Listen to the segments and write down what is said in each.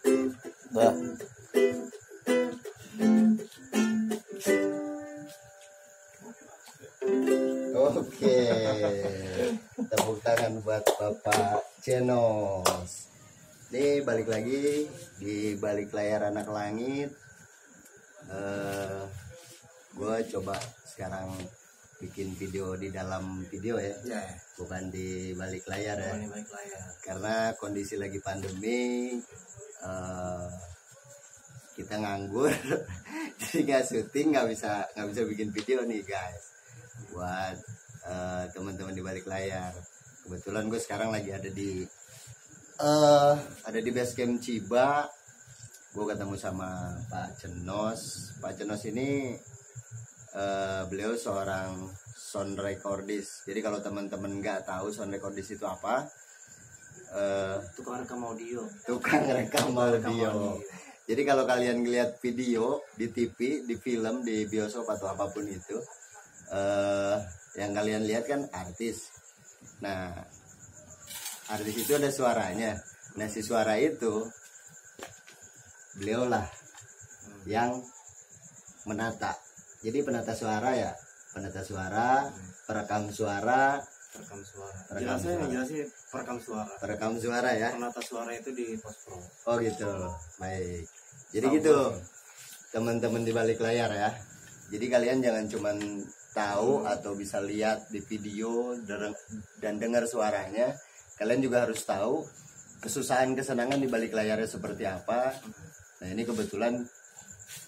Bah. Oke, tepuk tangan buat Bapak Cenos. Ini balik lagi di balik layar anak langit. Gue coba sekarang bikin video di dalam video ya, bukan di balik layar ya. Karena kondisi lagi pandemi, kita nganggur, jadi nggak syuting, nggak bisa bikin video nih guys. Buat teman-teman di balik layar, kebetulan gue sekarang lagi ada di base camp Ciba. Gue ketemu sama Pak Cenos. Pak Cenos ini beliau seorang sound recordist. Jadi kalau teman-teman nggak tahu sound recordist itu apa, tukang rekam audio. Jadi kalau kalian ngeliat video di TV, di film, di bioskop atau apapun itu, yang kalian lihat kan artis. Nah, artis itu ada suaranya. Nah, si suara itu beliau lah yang menata. Jadi penata suara ya, perekam suara. Perekam suara ya. Penata suara itu di post pro. Oh gitu, baik. Jadi gitu, teman-teman di balik layar ya. Jadi kalian jangan cuman tahu atau bisa lihat di video dan dengar suaranya, kalian juga harus tahu kesusahan kesenangan di balik layarnya seperti apa. Nah ini kebetulan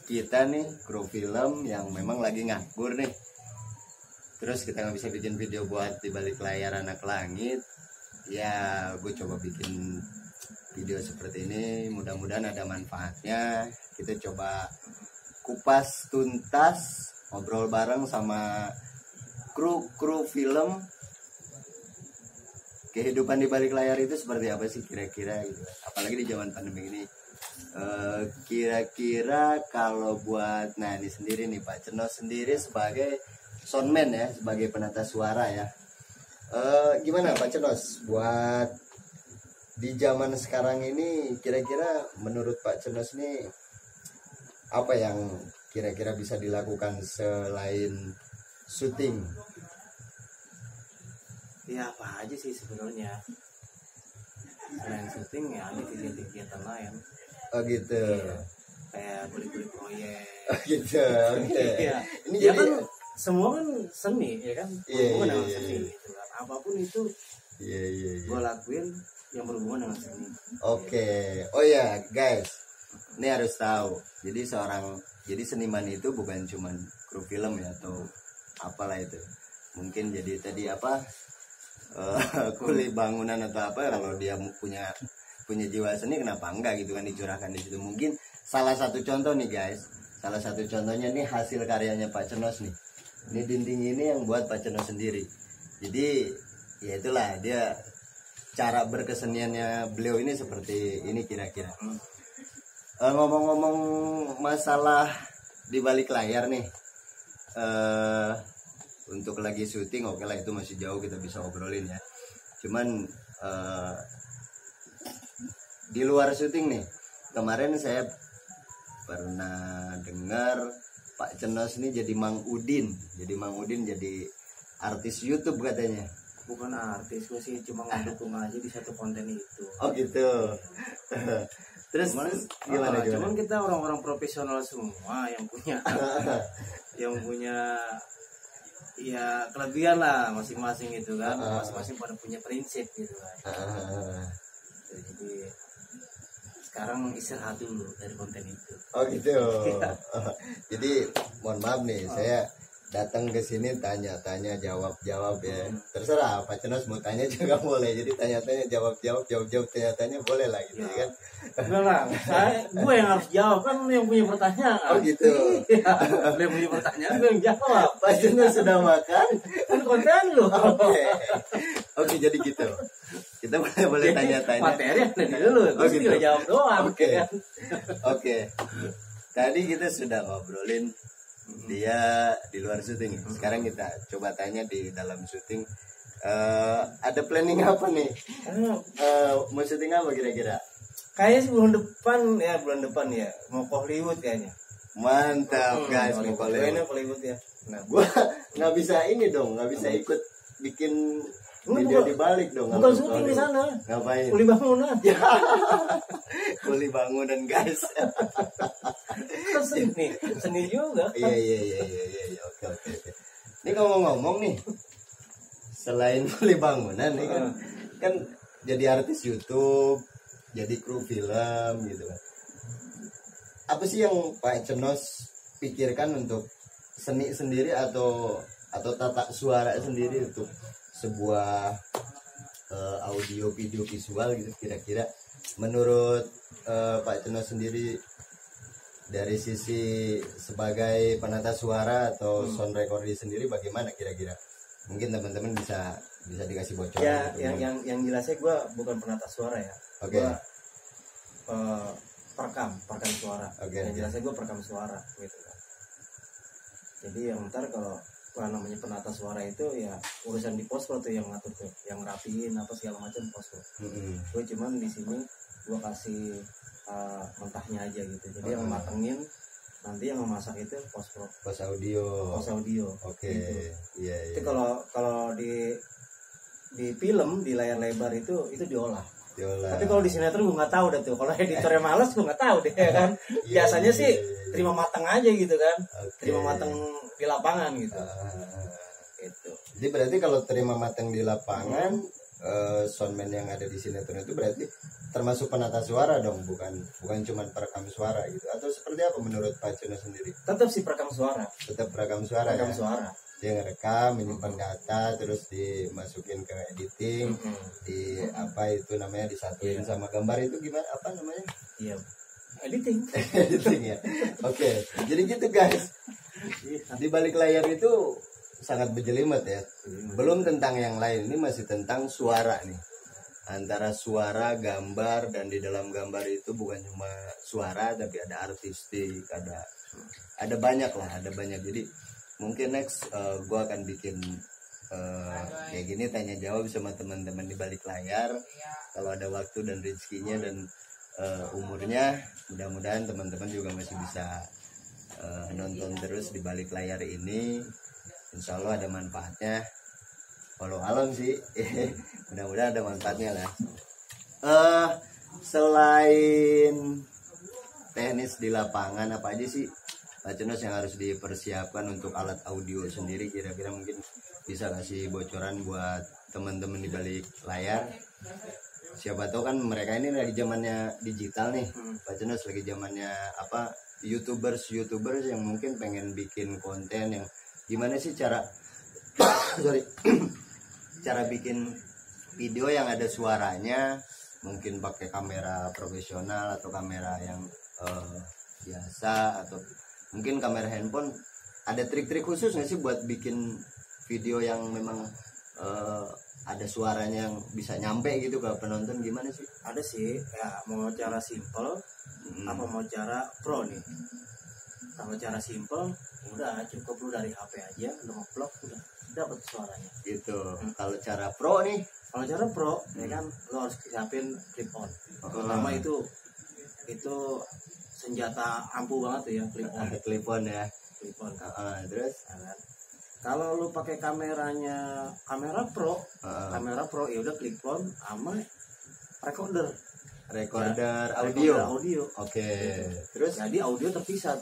kita nih kru film yang memang lagi nganggur nih, terus kita nggak bisa bikin video buat di balik layar anak langit. Ya gue coba bikin video seperti ini, mudah-mudahan ada manfaatnya. Kita coba kupas tuntas, ngobrol bareng sama kru film, kehidupan di balik layar itu seperti apa sih kira-kira gitu. Apalagi di zaman pandemi ini. Kira-kira kalau buat ini sendiri nih Pak Cenos sendiri sebagai soundman ya, sebagai penata suara ya. Gimana Pak Cenos buat di zaman sekarang ini, kira-kira menurut Pak Cenos nih apa yang kira-kira bisa dilakukan selain syuting? Ya apa aja sih sebenarnya, selain syuting ya ada kegiatan lain. Oh gitu. Iya. Kayak beli proyek. Oh gitu. Oke. Iya. Ini Ya jadi kan semua kan seni ya kan. Berhubungan dengan seni gitu kan. Apapun itu gue lakuin yang berhubungan dengan seni. Oke. Oh ya guys, ini harus tahu. Jadi seniman itu bukan cuman kru film ya atau apalah itu. Mungkin jadi tadi apa, kuli bangunan atau apa. Kalau dia punya jiwa seni, kenapa enggak gitu kan dicurahkan di situ. Mungkin salah satu contoh nih guys, salah satu contohnya nih hasil karyanya Pak Cenos nih. Ini dinding ini yang buat Pak Cenos sendiri. Jadi ya itulah dia, cara berkeseniannya beliau ini seperti ini kira-kira. Ngomong-ngomong masalah di balik layar nih, untuk lagi syuting oke lah, itu masih jauh kita bisa obrolin ya. Cuman di luar syuting nih, kemarin saya pernah dengar Pak Cenos ini jadi Mang Udin. Jadi artis YouTube katanya. Bukan artis, gue sih cuma ngedukung aja di satu konten itu. Oh gitu. Terus gimana? Cuman kita orang-orang profesional semua yang punya ya kelebihan lah masing-masing gitu kan. Masing-masing pada punya prinsip gitu kan. Jadi sekarang istirahat dulu dari konten itu. Oh gitu. Jadi mohon maaf nih, saya datang ke sini tanya-tanya jawab-jawab ya. Terserah Pak Cenos mau tanya juga boleh. Jadi tanya-tanya jawab-jawab tanya-tanya boleh lah gitu ya kan. Enggak lah, gue yang harus jawab, kan yang punya pertanyaan. Oh gitu. Yang punya pertanyaan gue yang jawab. Pak Cenos sudah makan? Kan konten lu. Oke, jadi gitu. Kita boleh tanya-tanya. Materi ada dulu, terus gitu. Jawab doang. Oke. Tadi kita sudah ngobrolin dia di luar syuting. Sekarang kita coba tanya di dalam syuting. Ada planning apa nih? Mau syuting apa kira-kira? Kayaknya sih bulan depan ya mau ke Hollywood kayaknya. Mantap guys, mau Hollywood ya. Nah, gua nggak bisa ini dong, nggak bisa ikut bikin video di balik dong. Bukan syuting di sana. Ngapain? Kuli bangunan. Ya. Kuli bangunan guys. Seni juga. Iya. Oke. Ini ngomong-ngomong nih, selain kuli bangunan nih kan jadi artis YouTube, jadi kru film gitu kan. Apa sih yang Pak Cenos pikirkan untuk seni sendiri atau tata suara sendiri untuk sebuah audio video visual gitu, kira-kira menurut Pak Cenos sendiri dari sisi sebagai penata suara atau sound recording sendiri bagaimana kira-kira? Mungkin teman-teman bisa dikasih bocoran. Ya, gitu. yang jelasnya gue bukan penata suara ya. Oke. Perekam suara. Yang jelasnya gue perekam suara gitu kan. Jadi yang ntar kalau namanya penata suara itu ya urusan di posko tuh yang ngatur tuh, yang rapiin apa segala macam posko. Gue cuman di sini gue kasih mentahnya aja gitu. Jadi yang matengin nanti yang memasak itu post audio. Oke. Gitu. Iya. Itu kalau di film di layar lebar itu diolah. Tapi kalau di sinetron gue nggak tahu deh tuh. Kalau editornya males gue nggak tahu deh kan. Biasanya sih terima matang aja gitu kan. Terima matang di lapangan gitu. Gitu. Jadi berarti kalau terima matang di lapangan, soundman yang ada di sinetron itu berarti termasuk penata suara dong, bukan cuma perekam suara gitu. Atau seperti apa menurut Pak Cenos sendiri? Tetap sih perekam suara. Suara. Dia ngerekam, menyimpan data, terus dimasukin ke editing, di apa itu namanya disatuin sama gambar itu gimana? Apa namanya? Iya. Editing ya. Oke. Jadi gitu guys. Di balik layar itu sangat berjelimet ya. Belum tentang yang lain, ini masih tentang suara nih. Antara suara, gambar, dan di dalam gambar itu bukan cuma suara tapi ada artistik, ada banyak. Jadi mungkin next gue akan bikin kayak gini tanya jawab sama teman-teman di balik layar kalau ada waktu dan rezekinya dan umurnya. Mudah-mudahan teman-teman juga masih bisa nonton terus di balik layar ini. Insya Allah ada manfaatnya. Walau alam sih. Mudah-mudahan ada manfaatnya lah. Selain teknis di lapangan, apa aja sih Pak Cenos yang harus dipersiapkan untuk alat audio sendiri? Kira-kira mungkin bisa kasih bocoran buat teman-teman di balik layar. Siapa tahu kan mereka ini lagi zamannya digital nih. Pak Cenos lagi zamannya apa, youtubers yang mungkin pengen bikin konten yang gimana sih cara cara bikin video yang ada suaranya, mungkin pakai kamera profesional atau kamera yang biasa, atau mungkin kamera handphone. Ada trik-trik khusus nggak sih buat bikin video yang memang ada suaranya yang bisa nyampe gitu ke penonton? Gimana sih? Ada sih ya, mau cara simple apa mau cara pro nih. Kalau cara simple udah cukup lu dari HP aja lu ngeplok udah dapat suaranya gitu. Kalau cara pro nih, ya kan lu harus siapin clip on. Pertama itu senjata ampuh banget tuh ya, clip on ya. Terus kalau lu pakai kamera pro ya udah clip on sama recorder audio. Oke. Terus jadi audio terpisah.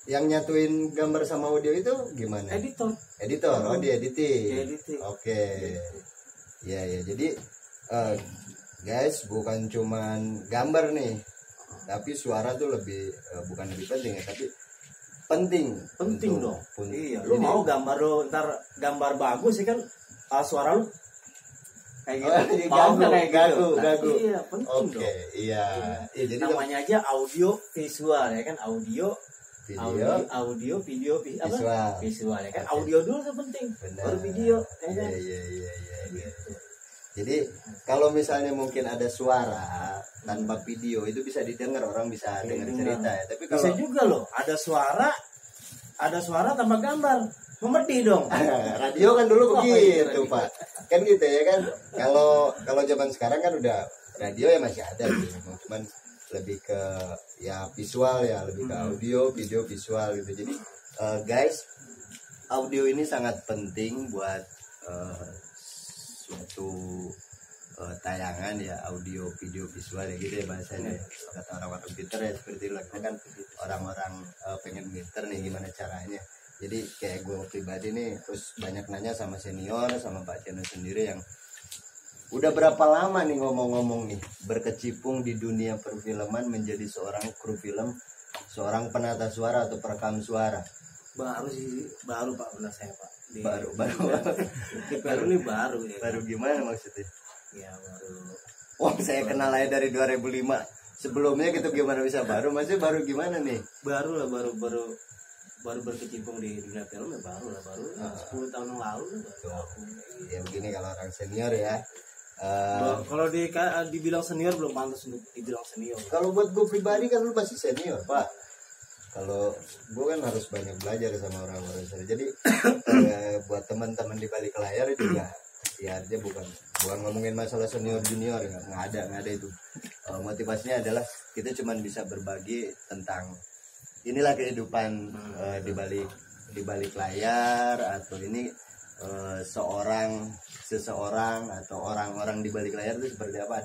Yang nyatuin gambar sama audio itu gimana? Editor. Oh, di editing. Oke. Ya. Jadi guys, bukan cuman gambar nih, tapi suara tuh lebih bukan lebih penting ya, tapi penting dong. Iya. Lu mau gambar lu ntar gambar bagus sih kan, suara lu kayak gitu. Gagu. Iya, penting dong. Iya. Jadi namanya aja audio visual ya kan, audio video visual ya kan. Audio dulu tuh penting. Baru video ya kan. Iya. Jadi kalau misalnya mungkin ada suara tanpa video itu bisa didengar, orang bisa dengar cerita ya. Tapi kalau bisa juga loh, ada suara tanpa gambar. Memedih dong. Radio kan dulu begitu, Pak. Kan gitu ya kan. Kalau zaman sekarang kan udah radio ya masih ada gitu. Cuman lebih ke ya visual ya, lebih ke audio, video, visual gitu. Jadi guys, audio ini sangat penting buat suatu tayangan ya, audio, video, visual ya gitu ya bahasanya. Kata orang-orang pinter ya seperti itu. Kita kan orang-orang pengen pinter nih gimana caranya. Jadi kayak gue pribadi nih terus banyak nanya sama senior, sama Pak Chano sendiri yang udah berapa lama nih ngomong-ngomong nih berkecimpung di dunia perfilman menjadi seorang kru film, seorang penata suara atau perekam suara. Baru sih, baru Pak, benar saya Pak. Baru baru nih baru ya. Baru gimana maksudnya? Ya baru. Wah, saya kenal aja dari 2005. Sebelumnya gitu gimana bisa baru? Maksudnya baru gimana nih? Baru lah, baru berkecimpung di dunia film ya baru lah, baru 10 tahun yang lalu lah. Ya begini kalau orang senior ya. Kalau dibilang senior belum pantas untuk dibilang senior. Kalau buat gue pribadi kan lu masih senior, Pak. Kalau gue kan harus banyak belajar sama orang-orang senior. Jadi buat teman-teman di balik layar juga ya dia bukan ngomongin masalah senior junior, nggak ada itu. Motivasinya adalah kita cuma bisa berbagi tentang inilah kehidupan di balik layar, atau ini seseorang atau orang-orang di balik layar itu seperti apa.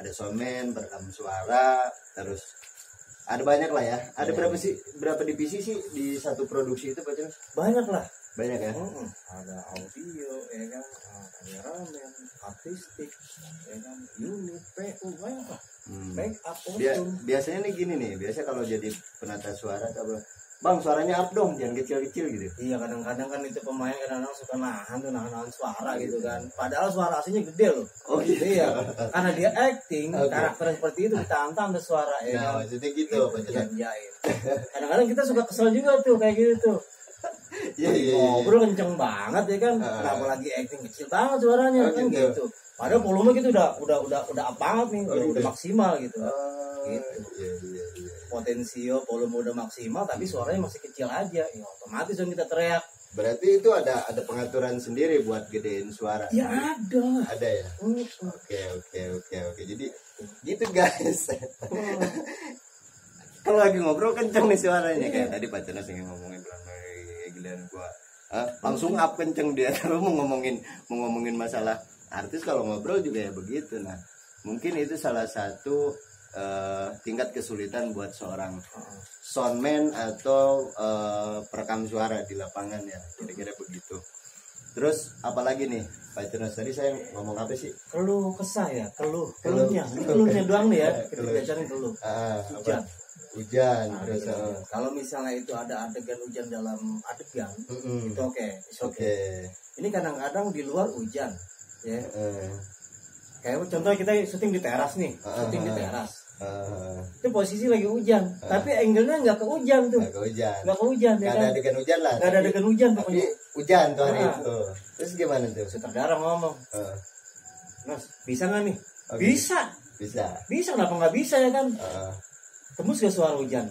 Ada soundman, perekam suara, terus ada banyak lah ya. Ada berapa divisi sih di satu produksi itu Pak Chano? Banyak lah. Banyak ya. Ada audio ya kan, kameramen, artistik ya kan, unit, PU, banyak lah. Make up, Biasanya nih gini nih, biasa kalau jadi penata suara apa, Bang suaranya up dong, jangan kecil-kecil gitu. Iya, kadang-kadang kan itu pemain kadang-kadang suka nahan suara gitu kan. Padahal suara aslinya gede loh. Oh iya. Karena dia acting, karakter seperti itu ditantang ke suara ya. Nah, maksudnya gitu, Kadang-kadang kita suka kesel juga tuh kayak gitu tuh. Iya. Ngobrol kenceng banget ya kan. Kenapa lagi acting kecil banget suaranya kan gitu. Padahal volume gitu udah up banget nih, udah maksimal gitu. Gitu. Iya. Potensio volume udah maksimal tapi suaranya masih kecil aja. Ya otomatis dong kita teriak. Berarti itu ada pengaturan sendiri buat gedein suara. Ya ada. Ada ya. Oke. Jadi gitu guys. Kalau lagi ngobrol kenceng nih suaranya kayak tadi Pak Chano sih ngomongin giliran gua. Langsung up kenceng dia. Kalau mau ngomongin masalah artis kalau ngobrol juga ya begitu. Nah, mungkin itu salah satu tingkat kesulitan buat seorang soundman atau perekam suara di lapangan ya, kira-kira begitu. Terus apalagi nih Pak Chano, tadi saya ngomong apa sih? Keluh kesah ya, keluhnya doang nih ya, kita belajarin keluh. Hujan. Terus kalau misalnya itu ada adegan hujan dalam adegan, itu oke. Ini kadang-kadang di luar hujan, ya. Kayak contohnya kita syuting di teras nih, itu posisi lagi hujan, tapi angle-nya nggak ke hujan tuh. Nggak ke hujan. Nggak ada adegan hujan lah. Nggak ada adegan hujan pokoknya. Hujan tuh hari itu. Terus gimana tuh? Sutradara ngomong, Mas, bisa nggak nih? Bisa. Kenapa nggak bisa ya kan? Tembus ke suara hujan.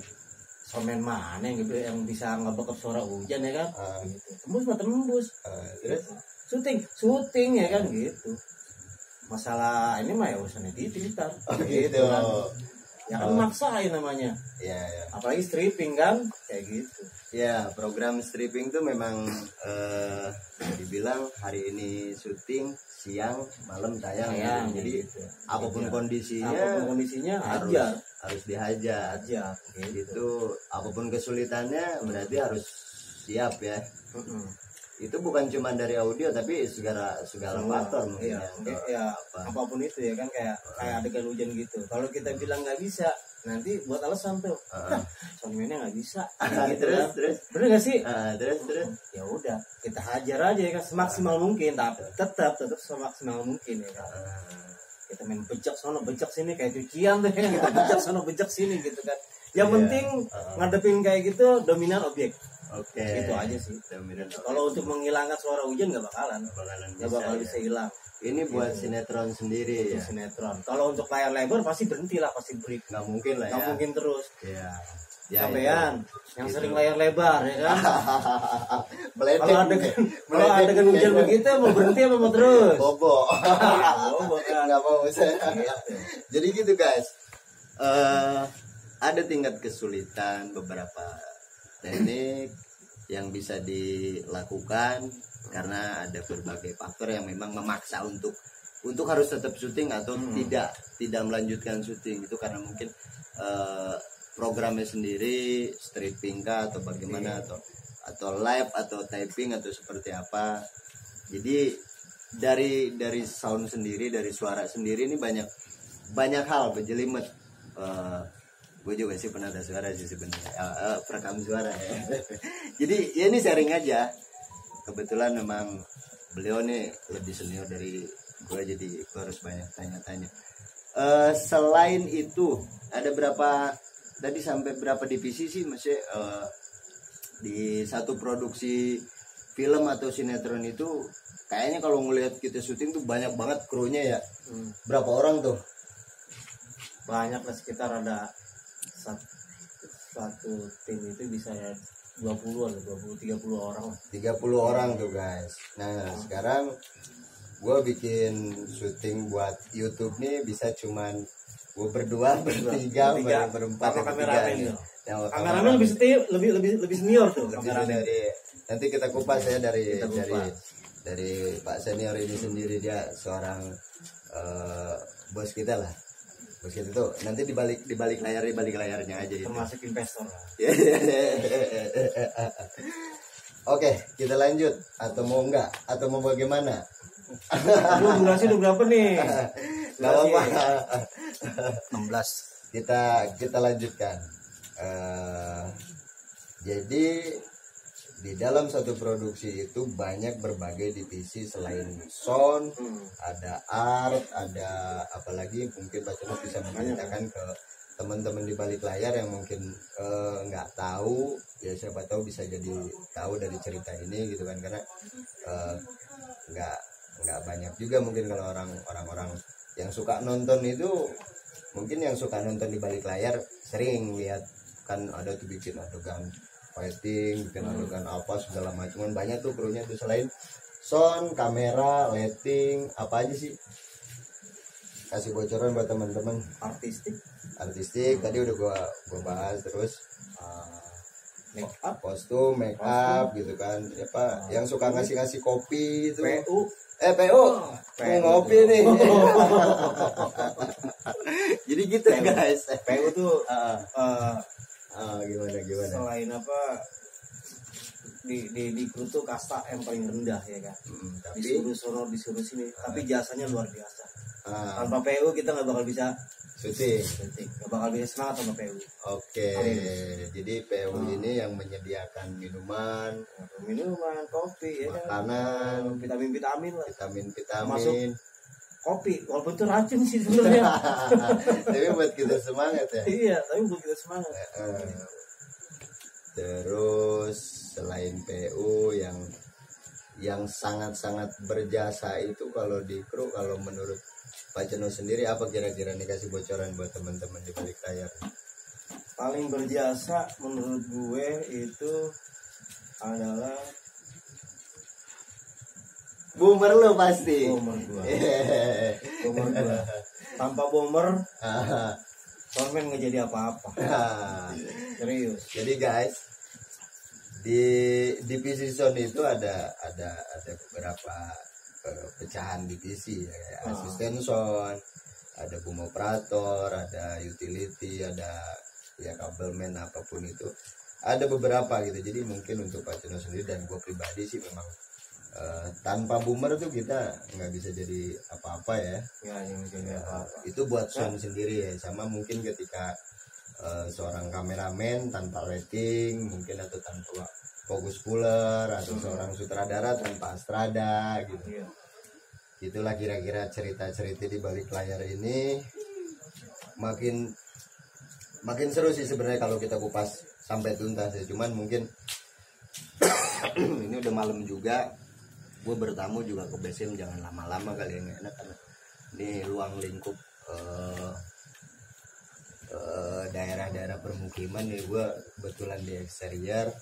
Somen mana yang bisa ngebackup suara hujan ya kan? Gitu. Tembus. Terus syuting ya kan gitu. Masalah ini mah ya urusan editing ntar. Gitu kan. Ya kan maksain namanya. Iya. Apalagi stripping kan kayak gitu. Ya, program stripping tuh memang dibilang hari ini syuting, siang, malam tayang. Jadi gitu. apapun kondisinya harus dihajar. Gitu. Apapun kesulitannya berarti harus siap ya. Itu bukan cuma dari audio tapi segala faktor mungkin ya apapun itu ya kan, kayak adegan hujan gitu. Kalau kita bilang nggak bisa, nanti buat alasan tuh soundman-nya nggak bisa gitu. Terus bener nggak sih? Terus ya udah kita hajar aja ya kan semaksimal mungkin, tapi tetap semaksimal mungkin ya kan. Kita main bejak sono bejak sini kayak cucian tuh kan, kita bejak sono bejak sini gitu kan. Yang penting ngadepin kayak gitu dominan objek. Oke. Itu aja sih. Dominan. Kalau untuk menghilangkan suara hujan nggak bakalan Bisa, bisa hilang. Ini buat sinetron sendiri Untuk ya. sinetron. Kalau untuk layar lebar pasti berhenti lah, pasti break. Nggak mungkin lah ya. Nggak mungkin terus. Iya. Ya, Sampean yang Gitu. sering layar lebar ya kan. Meledek. Kalau ada kan hujan begitu mau berhenti apa mau terus? Bobo. Bobo kan. Nggak mau saya. Gitu. Jadi gitu guys. Ada tingkat kesulitan beberapa teknik yang bisa dilakukan karena ada berbagai faktor yang memang memaksa untuk harus tetap syuting atau tidak melanjutkan syuting itu karena mungkin programnya sendiri stripping kah atau bagaimana atau live atau typing atau seperti apa. Jadi dari sound sendiri, dari suara sendiri ini banyak hal berjelimet. Gue juga sih pernah ada suara sih sebenarnya, perekam suara ya. Jadi ya ini sharing aja. Kebetulan memang beliau nih lebih senior dari gue, jadi gue harus banyak tanya-tanya. Selain itu ada berapa tadi, sampai berapa divisi sih masih di satu produksi film atau sinetron itu? Kayaknya kalau ngelihat kita syuting tuh banyak banget krunya ya. Berapa orang tuh? Banyak lah, sekitar ada satu tim itu bisa 20-an, 20-30 orang lah. 30 orang tuh guys. Nah sekarang gue bikin syuting buat YouTube nih bisa cuman gue bertiga, berempat, kameramen. Kameramen lebih senior tuh kameramen. Nanti kita kupas ya dari Pak Senior ini sendiri, dia seorang bos kita lah. Bos kita tuh nanti di balik layarnya aja itu. Termasuk investor. Oke, kita lanjut atau mau enggak atau mau bagaimana? Durasi udah berapa nih? Gak apa-apa. 16. Kita lanjutkan. Jadi di dalam satu produksi itu banyak berbagai divisi, selain sound, ada art, ada apalagi mungkin Pak Cunut bisa menceritakan ke teman-teman di balik layar yang mungkin nggak tahu, ya siapa tahu bisa jadi tahu dari cerita ini gitu kan, karena nggak banyak juga mungkin kalau orang-orang yang suka nonton itu, mungkin yang suka nonton di balik layar sering lihat kan ada tuh bikin adegan fighting, bikin adegan apa segala macam, banyak tuh krunya tuh. Selain sound, kamera, lighting, apa aja sih? Kasih bocoran buat teman-teman. Artistik tadi udah gua bahas. Terus Make up, kostum, make up gitu kan. Apa yang suka ngasih kopi itu? PU. PU. Ngopi nih. Jadi gitu ya guys. PU tuh gimana? Selain apa, di kru tuh kasta yang paling rendah ya kan. Tapi Disuruh sono, disuruh sini, tapi jasanya luar biasa. Tanpa PU kita nggak bakal bisa syuting, nggak bakal bisa semangat sama PU. Oke. Jadi PU ini yang menyediakan minuman, kopi, ya kan? makanan, vitamin lah. vitamin. Masuk kopi, walaupun itu racun sih sebenarnya. Tapi buat kita semangat ya. Iya, tapi buat kita semangat. Terus selain PU yang sangat-sangat berjasa itu kalau di kru, kalau menurut Pak Ceno sendiri apa kira-kira nih, kasih bocoran buat teman-teman di balik layar? Paling berjasa menurut gue itu adalah Boomer lo pasti. bomber gue. Tanpa bomber, Tormen nggak jadi apa-apa. Serius. Jadi guys, di divisi sound itu ada beberapa pecahan divisi ya, kayak asisten sound, ada boom operator, ada utility, ada ya kabelman, apapun itu ada beberapa gitu. Jadi mungkin untuk Pak Ceno sendiri dan gue pribadi sih memang tanpa boomer tuh kita nggak bisa jadi apa-apa ya. Itu buat sound sendiri ya. Sama mungkin ketika seorang kameramen tanpa rating mungkin, atau tanpa fokus puller, atau seorang sutradara tanpa astrada gitu. Itulah kira-kira cerita-cerita di balik layar ini. Makin seru sih sebenarnya kalau kita kupas sampai tuntas ya. Cuman mungkin Ini udah malam juga, gue bertamu juga ke BSM, jangan lama-lama kali yang enak karena ini luang lingkup daerah-daerah permukiman nih. Gue kebetulan di eksterior,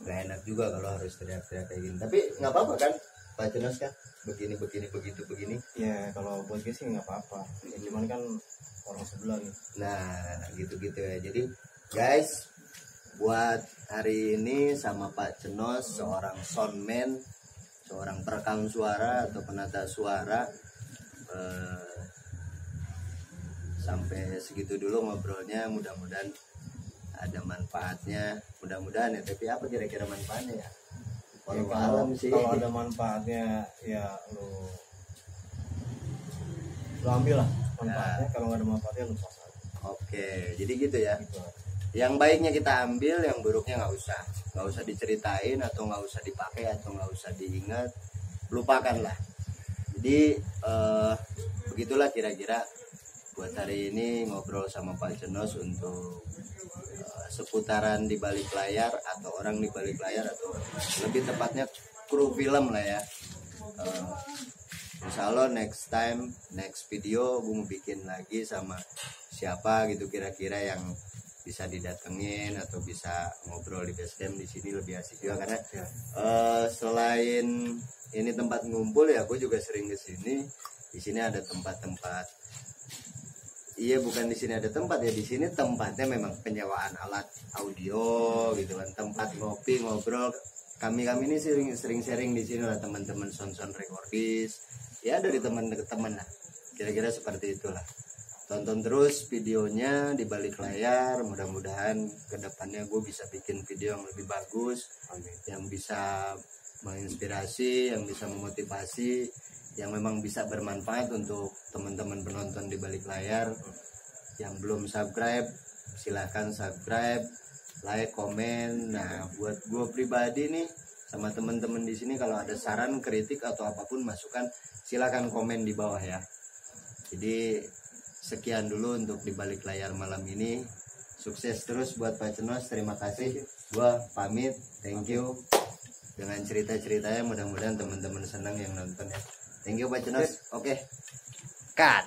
gak enak juga kalau harus teriak-teriak kayak gini, tapi nggak apa-apa kan Pak Cenos kan, begini begini ya kalau buat gue sih nggak apa-apa ya, cuman kan orang sebelah nih. Nah gitu-gitu ya. Jadi guys, buat hari ini sama Pak Cenos, seorang soundman, seorang perekam suara atau penata suara, sampai segitu dulu ngobrolnya. Mudah-mudahan ada manfaatnya, mudah-mudahan ya. Tapi apa kira-kira manfaatnya ya? Kalau ada manfaatnya ya lu ambil lah manfaatnya. Kalau nggak ada manfaatnya lu pas aja. Oke, jadi gitu ya. Gitu. Yang baiknya kita ambil, yang buruknya nggak usah diceritain, atau nggak usah dipakai, atau nggak usah diingat, lupakanlah. Jadi begitulah kira-kira buat hari ini ngobrol sama Pak Cenos untuk seputaran di balik layar, atau orang di balik layar, atau lebih tepatnya kru film lah ya. Insya Allah next video gue mau bikin lagi sama siapa gitu kira-kira yang bisa didatengin atau bisa ngobrol di BSM di sini, lebih asik juga karena selain ini tempat ngumpul ya, gue juga sering ke sini. Di sini ada tempat-tempat, iya bukan di sini ada tempat ya, di sini tempatnya memang penyewaan alat audio gitu kan, tempat ngopi ngobrol. Kami ini sering sharing di sini lah, teman-teman sound recordis ya, dari teman-teman lah, kira-kira seperti itulah. Tonton terus videonya di balik layar, mudah-mudahan kedepannya gue bisa bikin video yang lebih bagus. Amin. Yang bisa menginspirasi, yang bisa memotivasi, yang memang bisa bermanfaat untuk teman-teman penonton di balik layar. Yang belum subscribe, silahkan subscribe, like, komen. Nah, buat gue pribadi nih sama teman-teman di sini, kalau ada saran, kritik atau apapun masukan, silahkan komen di bawah ya. Jadi sekian dulu untuk di balik layar malam ini. Sukses terus buat Pak Cenos, terima kasih. Gua pamit, thank you. Dengan cerita-ceritanya mudah-mudahan teman-teman senang yang nonton ya. Thank you Pak Cenos. Oke. Cut.